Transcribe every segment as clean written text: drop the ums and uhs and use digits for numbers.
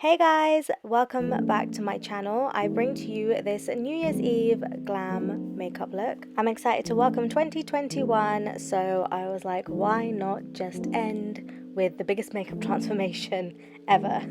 Hey guys, welcome back to my channel. I bring to you this New Year's Eve glam makeup look. I'm excited to welcome 2021, so I was like, why not just end with the biggest makeup transformation ever?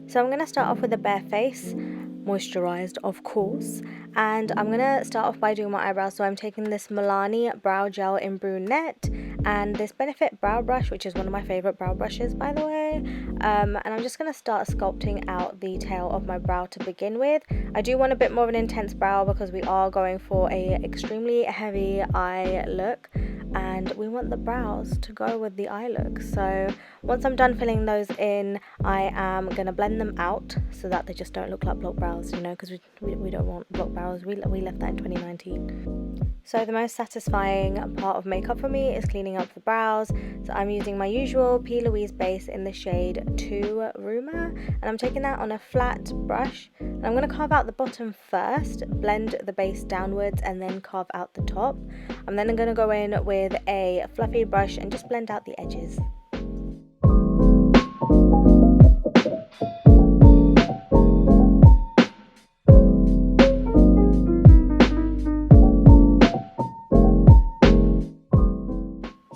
So I'm going to start off with a bare face, moisturized of course, and I'm going to start off by doing my eyebrows. So I'm taking this Milani brow gel in brunette and this Benefit brow brush, which is one of my favorite brow brushes by the way, and I'm just going to start sculpting out the tail of my brow to begin with. I do want a bit more of an intense brow because we are going for a extremely heavy eye look and we want the brows to go with the eye look. So once I'm done filling those in, I am going to blend them out so that they just don't look like block brows, you know, because we don't want block brows. We left that in 2019. So the most satisfying part of makeup for me is cleaning up the brows. So I'm using my usual Plouise Base in the shade 2 Rumor, and I'm taking that on a flat brush. And I'm going to carve out the bottom first, blend the base downwards, and then carve out the top. I'm then going to go in with a fluffy brush and just blend out the edges.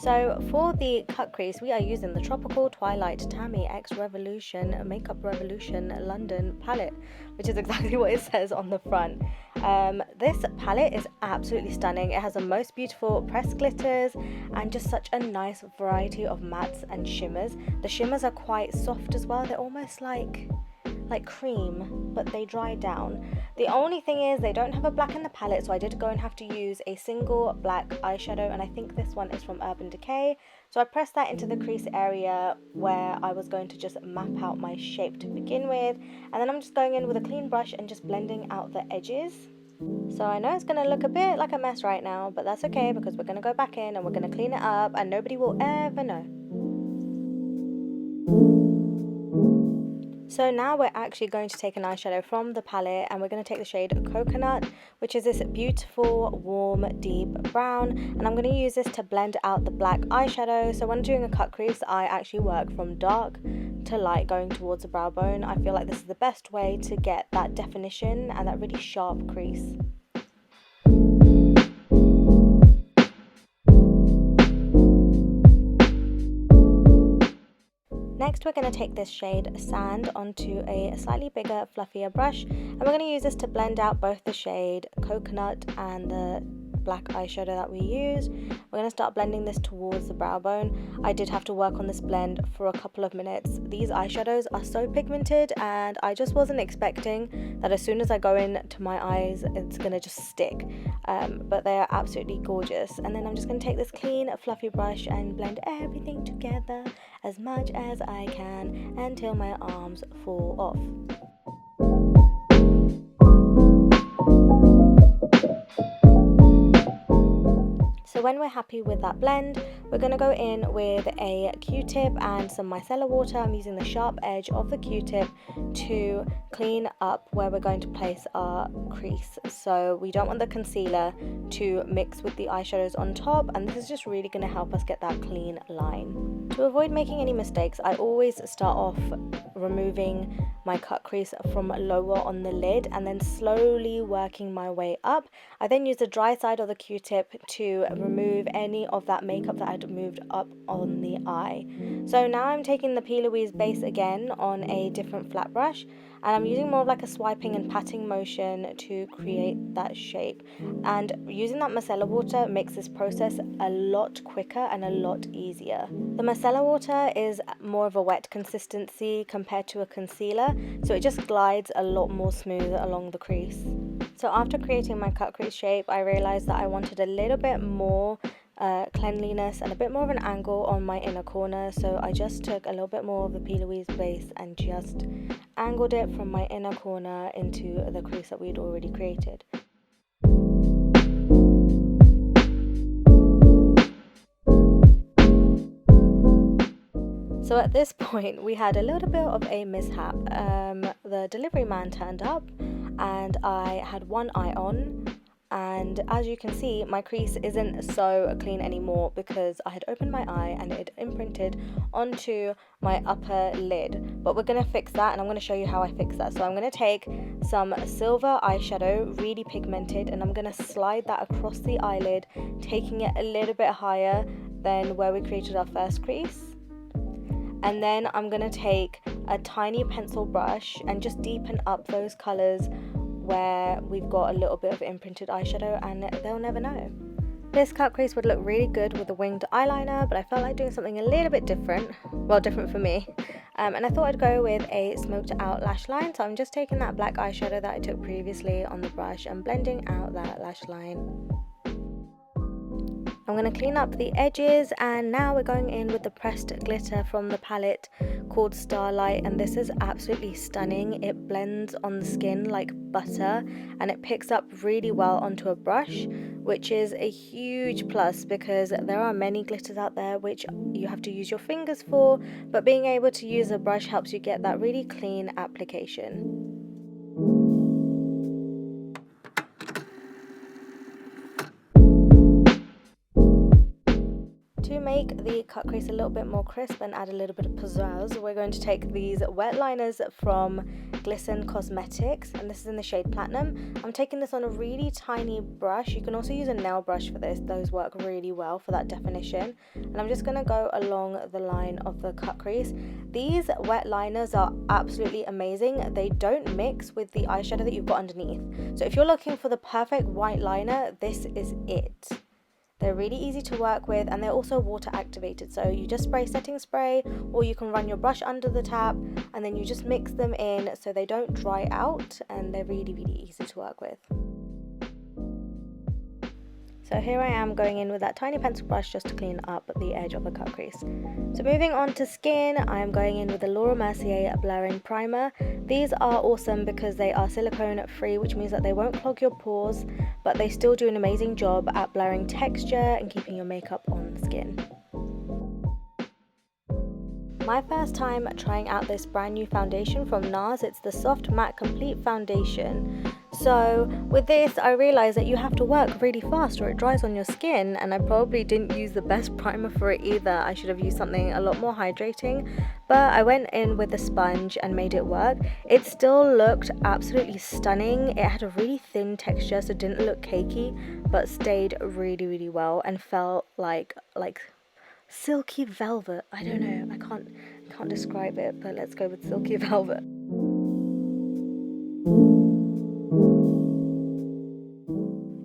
So for the cut crease, we are using the Tropical Twilight Tammi X Revolution Makeup Revolution London palette, which is exactly what it says on the front. This palette is absolutely stunning. It has the most beautiful pressed glitters and just such a nice variety of mattes and shimmers. The shimmers are quite soft as well. They're almost like cream, but they dry down. The only thing is they don't have a black in the palette, so I did go and have to use a single black eyeshadow, and I think this one is from Decay. So I pressed that into the crease area where I was going to just map out my shape to begin with, and then I'm just going in with a clean brush and just blending out the edges. So I know it's going to look a bit like a mess right now, but that's okay because we're going to go back in and we're going to clean it up and nobody will ever know. So now we're actually going to take an eyeshadow from the palette and we're going to take the shade Coconut, which is this beautiful, warm, deep brown. And I'm going to use this to blend out the black eyeshadow. So when doing a cut crease, I actually work from dark to light going towards the brow bone. I feel like this is the best way to get that definition and that really sharp crease. Next, we're going to take this shade Sand onto a slightly bigger, fluffier brush, and we're going to use this to blend out both the shade Coconut and the black eyeshadow that we used. We're going to start blending this towards the brow bone. I did have to work on this blend for a couple of minutes. These eyeshadows are so pigmented and I just wasn't expecting that as soon as I go into my eyes it's going to just stick, but they are absolutely gorgeous. And then I'm just going to take this clean fluffy brush and blend everything together as much as I can until my arms fall off. So when we're happy with that blend, we're going to go in with a Q-tip and some micellar water. I'm using the sharp edge of the Q-tip to clean up where we're going to place our crease. So we don't want the concealer to mix with the eyeshadows on top, and this is just really going to help us get that clean line. To avoid making any mistakes, I always start off removing my cut crease from lower on the lid and then slowly working my way up. I then use the dry side of the Q-tip to remove any of that makeup that had moved up on the eye. So now I'm taking the Plouise Base again on a different flat brush, and I'm using more of like a swiping and patting motion to create that shape. And using that micellar water makes this process a lot quicker and a lot easier. The micellar water is more of a wet consistency compared to a concealer, so it just glides a lot more smooth along the crease. So after creating my cut crease shape, I realized that I wanted a little bit more cleanliness and a bit more of an angle on my inner corner, so I just took a little bit more of the Plouise Base and just angled it from my inner corner into the crease that we'd already created. So at this point we had a little bit of a mishap. The delivery man turned up and I had one eye on. and as you can see, my crease isn't so clean anymore because I had opened my eye and it imprinted onto my upper lid. But we're going to fix that, and I'm going to show you how I fix that. So I'm going to take some silver eyeshadow, really pigmented, and I'm going to slide that across the eyelid, taking it a little bit higher than where we created our first crease. And then I'm going to take a tiny pencil brush and just deepen up those colours where we've got a little bit of imprinted eyeshadow, and they'll never know. This cut crease would look really good with a winged eyeliner, but I felt like doing something a little bit different. Well, different for me. And I thought I'd go with a smoked out lash line. So I'm just taking that black eyeshadow that I took previously on the brush and blending out that lash line. I'm going to clean up the edges, and now we're going in with the pressed glitter from the palette called Starlight, and this is absolutely stunning. It blends on the skin like butter and it picks up really well onto a brush, which is a huge plus because there are many glitters out there which you have to use your fingers for, but being able to use a brush helps you get that really clean application. To make the cut crease a little bit more crisp and add a little bit of pizzazz, we're going to take these wet liners from Glisten Cosmetics, and this is in the shade Platinum. I'm taking this on a really tiny brush. You can also use a nail brush for this. Those work really well for that definition. And I'm just going to go along the line of the cut crease. These wet liners are absolutely amazing. They don't mix with the eyeshadow that you've got underneath. So if you're looking for the perfect white liner, this is it. They're really easy to work with, and they're also water activated, so you just spray setting spray, or you can run your brush under the tap and then you just mix them in so they don't dry out, and they're really easy to work with. So here I am going in with that tiny pencil brush just to clean up the edge of the cut crease. So moving on to skin, I am going in with the Laura Mercier Blurring Primer. These are awesome because they are silicone free, which means that they won't clog your pores, but they still do an amazing job at blurring texture and keeping your makeup on the skin. My first time trying out this brand new foundation from Nars. It's the Soft Matte Complete Foundation. So with this, I realized that you have to work really fast or it dries on your skin, and I probably didn't use the best primer for it either. I should have used something a lot more hydrating, but I went in with a sponge and made it work. It still looked absolutely stunning. It had a really thin texture, so it didn't look cakey, but stayed really well and felt like silky velvet. I don't know, I can't describe it, but let's go with silky velvet.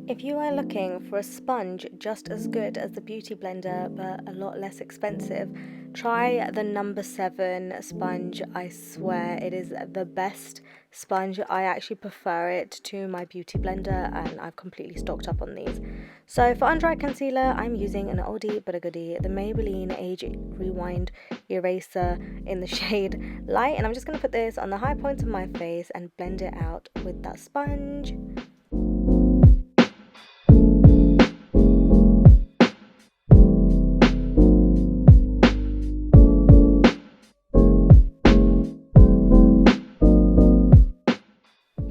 If you are looking for a sponge just as good as the Beauty Blender but a lot less expensive, try the number 7 sponge. I swear it is the best sponge. I actually prefer it to my Beauty Blender, and I've completely stocked up on these. So for under eye concealer, I'm using an oldie but a goodie, the Maybelline Age Rewind Eraser in the shade Light, and I'm just going to put this on the high points of my face and blend it out with that sponge.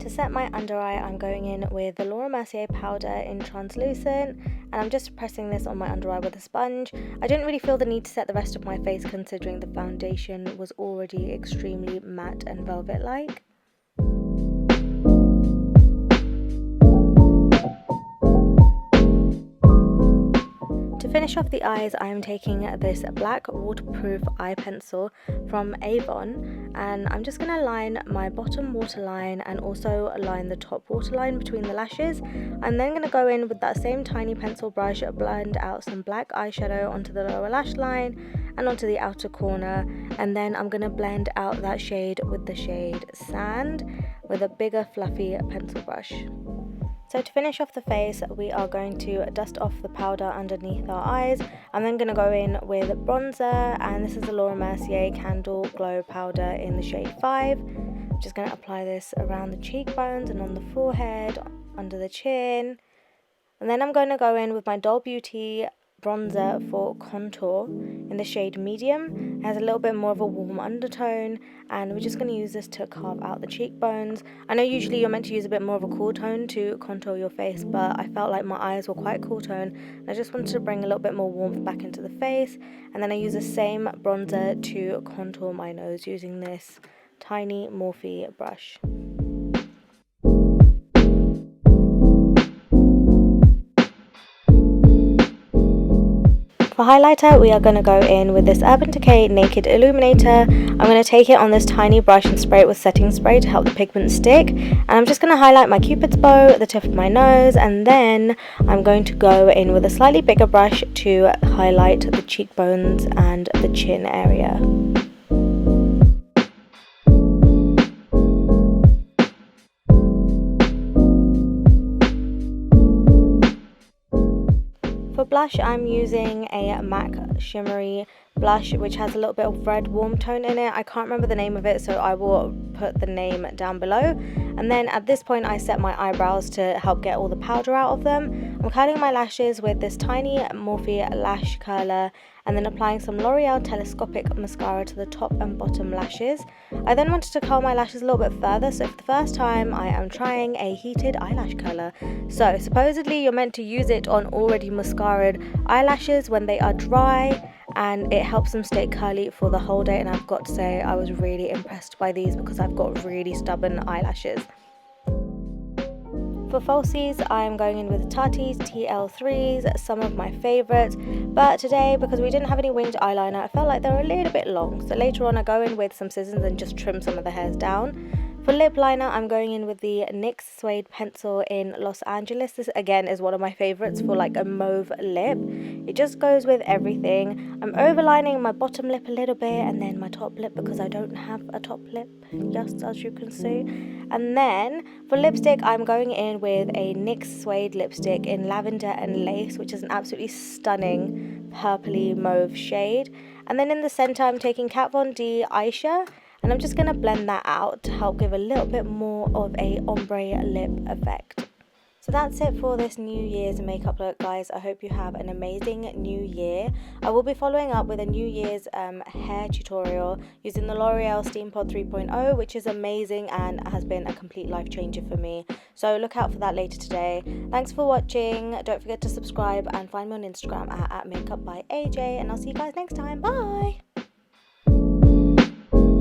Set my under eye, I'm going in with the Laura Mercier powder in translucent, and I'm just pressing this on my under eye with a sponge. I didn't really feel the need to set the rest of my face considering the foundation was already extremely matte and velvet like. To finish off the eyes, I am taking this black waterproof eye pencil from Avon, and I'm just going to line my bottom waterline and also line the top waterline between the lashes. I'm then going to go in with that same tiny pencil brush, blend out some black eyeshadow onto the lower lash line and onto the outer corner, and then I'm going to blend out that shade with the shade Sand with a bigger fluffy pencil brush. So to finish off the face, we are going to dust off the powder underneath our eyes. I'm then going to go in with bronzer, and this is the Laura Mercier Candle Glow Powder in the shade 5. I'm just going to apply this around the cheekbones and on the forehead, under the chin. And then I'm going to go in with my Doll Beauty bronzer for contour in the shade medium. It has a little bit more of a warm undertone, and we're just going to use this to carve out the cheekbones. I know usually you're meant to use a bit more of a cool tone to contour your face, but I felt like my eyes were quite cool tone, and I just wanted to bring a little bit more warmth back into the face. And then I use the same bronzer to contour my nose using this tiny Morphe brush. For highlighter, we are going to go in with this Urban Decay Naked Illuminator. I'm going to take it on this tiny brush and spray it with setting spray to help the pigment stick. And I'm just going to highlight my cupid's bow, the tip of my nose, and then I'm going to go in with a slightly bigger brush to highlight the cheekbones and the chin area. For blush, I'm using a MAC shimmery blush which has a little bit of red warm tone in it. I can't remember the name of it, so I will put the name down below. And then at this point I set my eyebrows to help get all the powder out of them. I'm curling my lashes with this tiny Morphe lash curler and then applying some L'Oreal telescopic mascara to the top and bottom lashes. I then wanted to curl my lashes a little bit further, so for the first time I am trying a heated eyelash curler. So supposedly you're meant to use it on already mascaraed eyelashes when they are dry, and it helps them stay curly for the whole day. And I've got to say, I was really impressed by these because I've got really stubborn eyelashes. For falsies, I'm going in with Tatti TL3s, some of my favourites, but today, because we didn't have any winged eyeliner, I felt like they were a little bit long, so later on I go in with some scissors and just trim some of the hairs down. For lip liner, I'm going in with the NYX Suede pencil in Los Angeles. This again is one of my favourites for like a mauve lip. It just goes with everything. I'm overlining my bottom lip a little bit and then my top lip because I don't have a top lip, just as you can see. And then for lipstick, I'm going in with a NYX Suede lipstick in Lavender and Lace, which is an absolutely stunning purpley mauve shade. And then in the centre, I'm taking Kat Von D Eyeshadow, and I'm just going to blend that out to help give a little bit more of a ombre lip effect. So that's it for this New Year's makeup look, guys. I hope you have an amazing new year. I will be following up with a New Year's hair tutorial using the L'Oreal Steam Pod 3.0, which is amazing and has been a complete life changer for me. So look out for that later today. Thanks for watching. Don't forget to subscribe and find me on Instagram at makeupbyaj, and I'll see you guys next time. Bye!